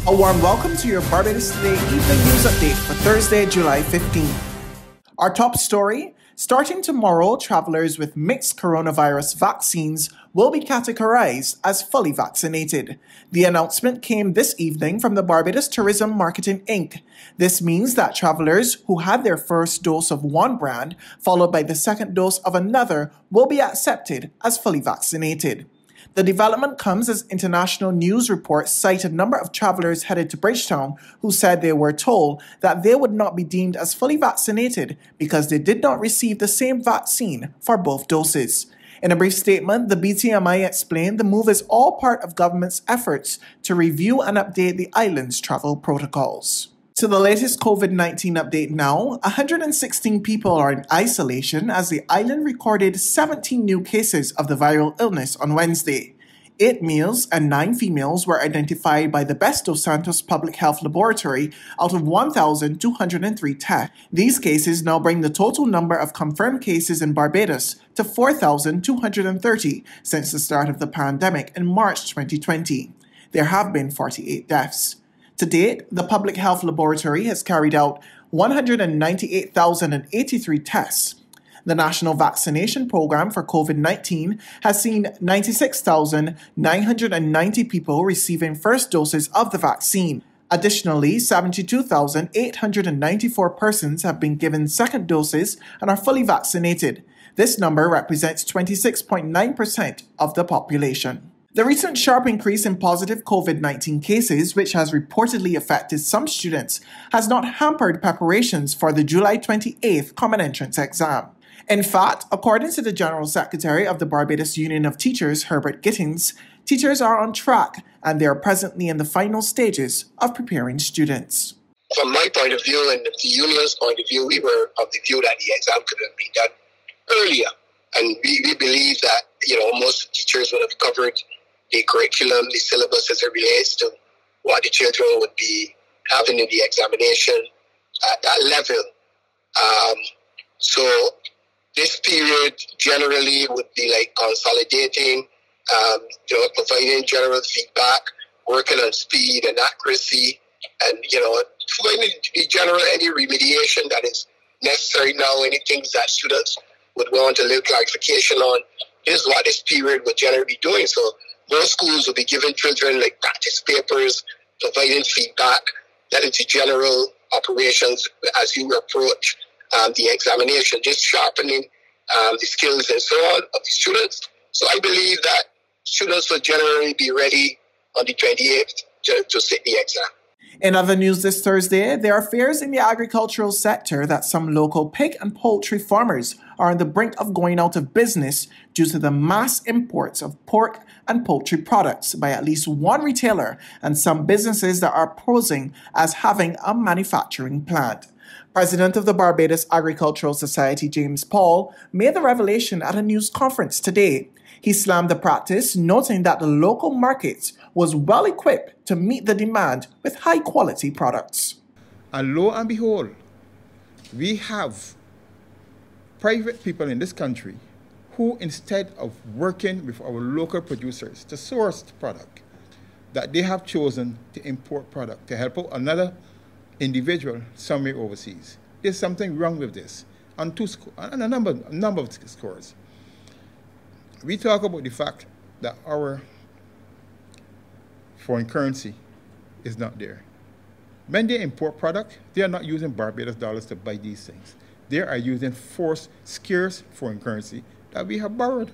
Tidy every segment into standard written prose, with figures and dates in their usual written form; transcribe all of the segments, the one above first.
A warm welcome to your Barbados Today Evening News Update for Thursday, July 15th. Our top story: starting tomorrow, travelers with mixed coronavirus vaccines will be categorized as fully vaccinated. The announcement came this evening from the Barbados Tourism Marketing Inc. This means that travelers who had their first dose of one brand, followed by the second dose of another, will be accepted as fully vaccinated. The development comes as international news reports cite a number of travelers headed to Bridgetown who said they were told that they would not be deemed as fully vaccinated because they did not receive the same vaccine for both doses. In a brief statement, the BTMI explained the move is all part of government's efforts to review and update the island's travel protocols. To the latest COVID-19 update now, 116 people are in isolation as the island recorded 17 new cases of the viral illness on Wednesday. 8 males and 9 females were identified by the Best dos Santos Public Health Laboratory out of 1,203 tests. These cases now bring the total number of confirmed cases in Barbados to 4,230 since the start of the pandemic in March 2020. There have been 48 deaths. To date, the Public Health Laboratory has carried out 198,083 tests. The National Vaccination Program for COVID-19 has seen 96,990 people receiving first doses of the vaccine. Additionally, 72,894 persons have been given second doses and are fully vaccinated. This number represents 26.9% of the population. The recent sharp increase in positive COVID-19 cases, which has reportedly affected some students, has not hampered preparations for the July 28th Common Entrance exam. In fact, according to the General Secretary of the Barbados Union of Teachers, Herbert Gittins, teachers are on track and they are presently in the final stages of preparing students. From my point of view and the union's point of view, we were of the view that the exam could have been done earlier. And we believe that, most teachers would have covered the curriculum, the syllabus as it relates to what the children would be having in the examination at that level. So this period generally would be like consolidating, providing general feedback, working on speed and accuracy, and, finding the general any remediation that is necessary now, any things that students would want a little clarification on. This is what this period would generally be doing. So most schools will be giving children like practice papers, providing feedback, that into general operations as you approach the examination, just sharpening the skills and so on of the students. So I believe that students will generally be ready on the 28th to sit the exam. In other news this Thursday, there are fears in the agricultural sector that some local pig and poultry farmers are on the brink of going out of business due to the mass imports of pork and poultry products by at least one retailer and some businesses that are posing as having a manufacturing plant. President of the Barbados Agricultural Society, James Paul, made the revelation at a news conference today. He slammed the practice, noting that the local market was well equipped to meet the demand with high-quality products. And lo and behold, we have private people in this country who, instead of working with our local producers to source the product, that they have chosen to import product to help out another individual somewhere overseas. There's something wrong with this on a number of scores. We talk about the fact that our foreign currency is not there. When they import product, they are not using Barbados dollars to buy these things. They are using scarce foreign currency that we have borrowed.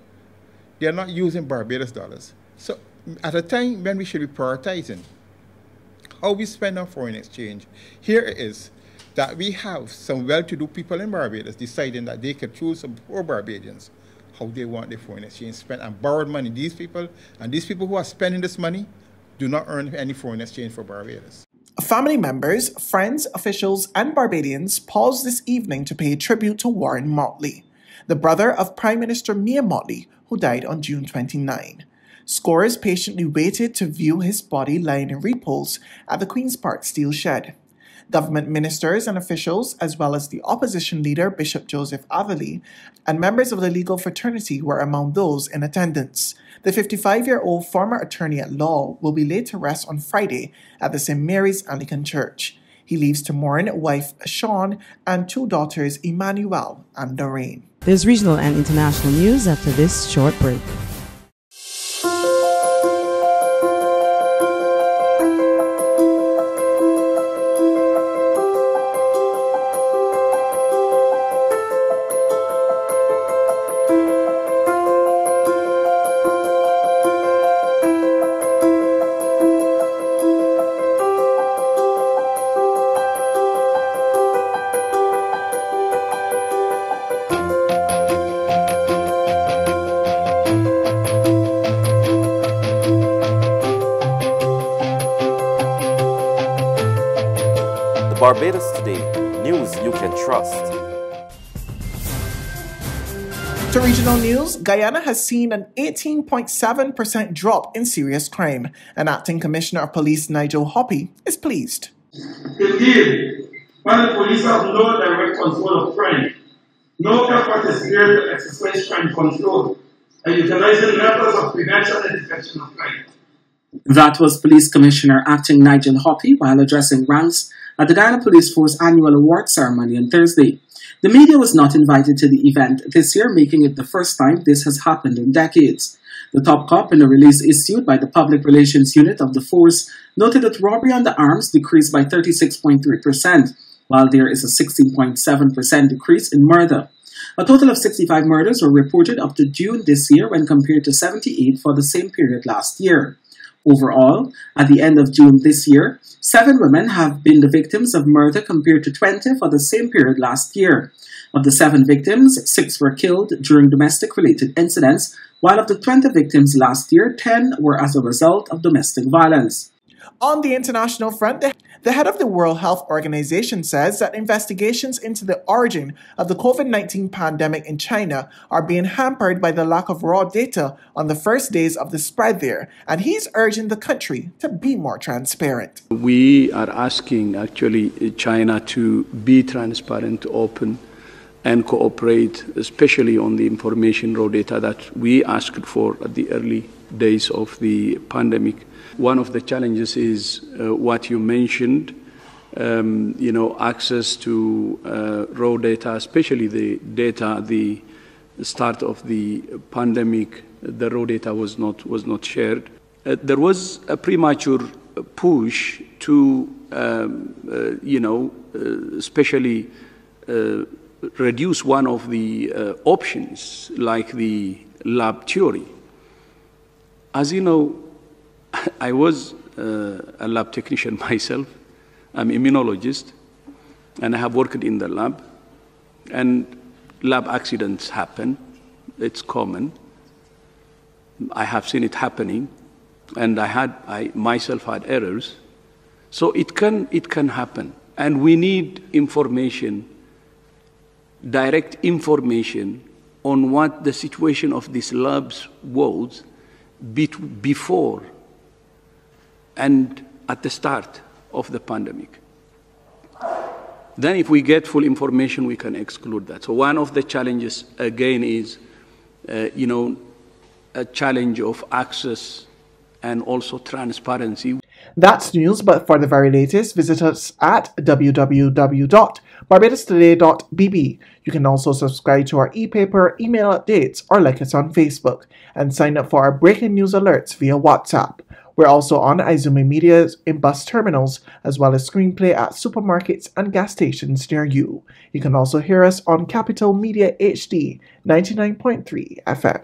They are not using Barbados dollars. So at a time when we should be prioritizing how we spend our foreign exchange, here it is that we have some well-to-do people in Barbados deciding that they could choose some poor Barbadians how they want their foreign exchange spent and borrowed money. These people who are spending this money do not earn any foreign exchange for Barbados. Family members, friends, officials, and Barbadians paused this evening to pay tribute to Warren Mottley, the brother of Prime Minister Mia Mottley, who died on June 29. Scores patiently waited to view his body lying in repose at the Queen's Park Steel Shed. Government ministers and officials, as well as the opposition leader Bishop Joseph Avali, and members of the legal fraternity were among those in attendance. The 55-year-old former attorney at law will be laid to rest on Friday at the St. Mary's Anglican Church. He leaves to mourn wife Sean and 2 daughters Emmanuel and Lorraine. There's regional and international news after this short break. Barbados Today, news you can trust. To regional news, Guyana has seen an 18.7% drop in serious crime, and Acting Commissioner of Police Nigel Hoppy is pleased. Indeed, when the police have no direct control of crime, no effort is made to exercise crime control, and utilizing methods of prevention and detection of crime. That was Police Commissioner Acting Nigel Hoppy while addressing ranks at the Guyana Police Force annual award ceremony on Thursday. The media was not invited to the event this year, making it the first time this has happened in decades. The top cop, in a release issued by the Public Relations Unit of the force, noted that robbery on the arms decreased by 36.3%, while there is a 16.7% decrease in murder. A total of 65 murders were reported up to June this year when compared to 78 for the same period last year. Overall, at the end of June this year, 7 women have been the victims of murder compared to 20 for the same period last year. Of the 7 victims, 6 were killed during domestic-related incidents, while of the 20 victims last year, 10 were as a result of domestic violence. On the international front, the head of the World Health Organization says that investigations into the origin of the COVID-19 pandemic in China are being hampered by the lack of raw data on the first days of the spread there, and he's urging the country to be more transparent. We are asking actually China to be transparent, open, and cooperate, especially on the information raw data that we asked for at the early days of the pandemic. One of the challenges is what you mentioned, access to raw data, especially the data at the start of the pandemic. The raw data was not shared. There was a premature push to, especially reduce one of the options, like the lab theory. As you know, I was a lab technician myself. I'm an immunologist, and I have worked in the lab. And lab accidents happen. It's common. I have seen it happening, and I myself had errors. So it can happen, and we need information, direct information on what the situation of these labs was before and at the start of the pandemic. Then if we get full information, we can exclude that. So one of the challenges, again, is, a challenge of access and also transparency. That's news, but for the very latest, visit us at www.barbadostoday.bb. You can also subscribe to our e-paper, email updates, or like us on Facebook, and sign up for our breaking news alerts via WhatsApp. We're also on Izumi Media's in bus terminals, as well as screenplay at supermarkets and gas stations near you. You can also hear us on Capital Media HD 99.3 FM.